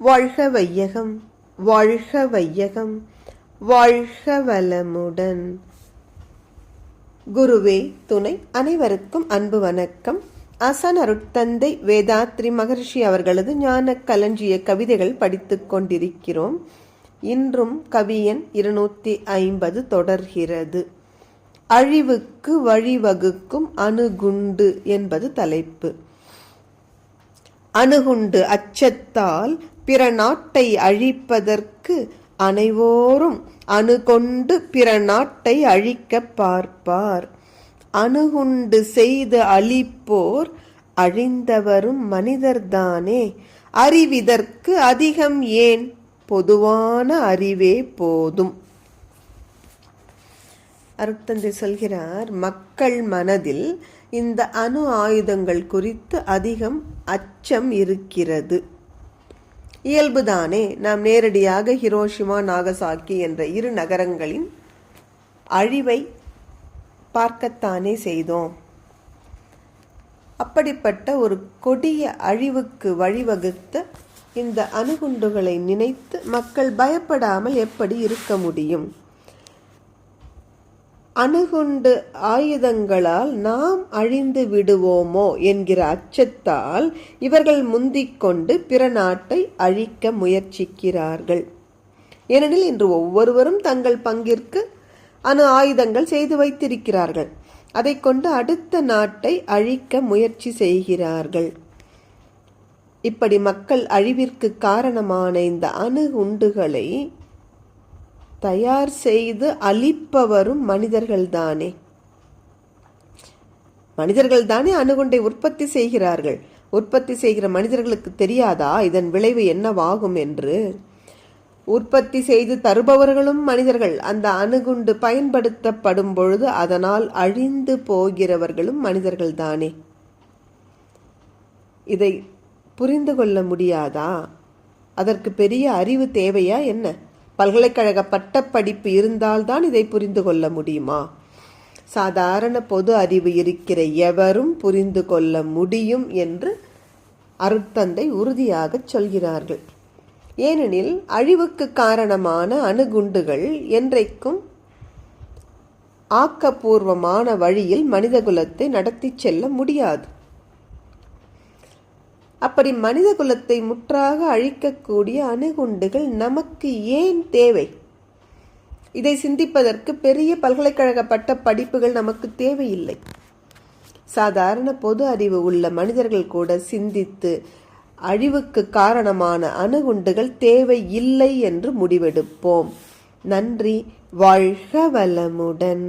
வாழ்க வையகம், வாழ்க வையகம், வாழ்க வளமுடன். குருவே துணை. அனைவருக்கும் அன்பு வணக்கம். ஆசான் அருட்தந்தை வேதாத்ரி மகர்ஷி அவர்களது ஞான களஞ்சிய கவிதைகள் படித்துக் கொண்டிருக்கிறோம். இன்றும் கவியன் 250 தொடர்கிறது. அழிவுக்கு வழிவகுக்கும் அணுகுண்டு என்பது தலைப்பு. அணுகுண்டு அச்சத்தால் பிற நாட்டை அழிப்பதற்கு அனைவோரும் அணுகொண்டு பிற நாட்டை அழிக்க பார்ப்பார். அணுகுண்டு செய்து அழிப்போர் அழிந்தவரும் மனிதர்தானே. அறிவிதற்கு அதிகம் ஏன்? பொதுவான அறிவே போதும். அருட்தந்தை சொல்கிறார், மக்கள் மனதில் இந்த அணு ஆயுதங்கள் குறித்து அதிகம் அச்சம் இருக்கிறது. இயல்புதானே. நாம் நேரடியாக ஹிரோஷிமா நாகசாக்கி என்ற 2 நகரங்களின் அழிவை பார்க்கத்தானே செய்தோம். அப்படிப்பட்ட ஒரு கொடிய அழிவுக்கு வழிவகுத்த இந்த அணுகுண்டுகளை நினைத்து மக்கள் பயப்படாமல் எப்படி இருக்க முடியும்? அணுகுண்டு ஆயுதங்களால் நாம் அழிந்து விடுவோமோ என்கிற அச்சத்தால் இவர்கள் முந்திக்கொண்டு பிற நாட்டை அழிக்க முயற்சிக்கிறார்கள். ஏனெனில் இன்று ஒவ்வொருவரும் தங்கள் பங்கிற்கு அணு ஆயுதங்கள் செய்து வைத்திருக்கிறார்கள். அதை கொண்டு அடுத்த நாட்டை அழிக்க முயற்சி செய்கிறார்கள். இப்படி மக்கள் அழிவிற்கு காரணமான இந்த அணுகுண்டுகளை தயார் செய்து அழிப்பவரும் மனிதர்கள்தானே. மனிதர்கள்தானே அணுகுண்டை உற்பத்தி செய்கிறார்கள். உற்பத்தி செய்கிற மனிதர்களுக்கு தெரியாதா இதன் விளைவு என்னவாகும் என்று? உற்பத்தி செய்து தருபவர்களும் மனிதர்கள். அந்த அணுகுண்டு பயன்படுத்தப்படும் பொழுது அதனால் அழிந்து போகிறவர்களும் மனிதர்கள்தானே. இதை புரிந்து கொள்ள முடியாதா? அதற்கு பெரிய அறிவு தேவையா என்ன? பல்கலைக்கழக பட்டப்படிப்பு இருந்தால்தான் இதை புரிந்து கொள்ள முடியுமா? சாதாரண பொது அறிவு இருக்கிற எவரும் புரிந்து கொள்ள முடியும் என்று அருட்தந்தை உறுதியாக சொல்கிறார்கள். ஏனெனில் அழிவுக்கு காரணமான அணுகுண்டுகள் என்றைக்கும் ஆக்கப்பூர்வமான வழியில் மனிதகுலத்தை நடத்தி செல்ல முடியாது. அப்படி மனித குலத்தை முற்றாக அழிக்கக்கூடிய அணுகுண்டுகள் நமக்கு ஏன் தேவை? இதை சிந்திப்பதற்கு பெரிய பல்கலைக்கழக பட்ட படிப்புகள் நமக்கு தேவையில்லை. சாதாரண பொது அறிவு உள்ள மனிதர்கள் கூட சிந்தித்து அழிவுக்கு காரணமான அணுகுண்டுகள் தேவையில்லை என்று முடிவெடுப்போம். நன்றி. வாழ்க வளமுடன்.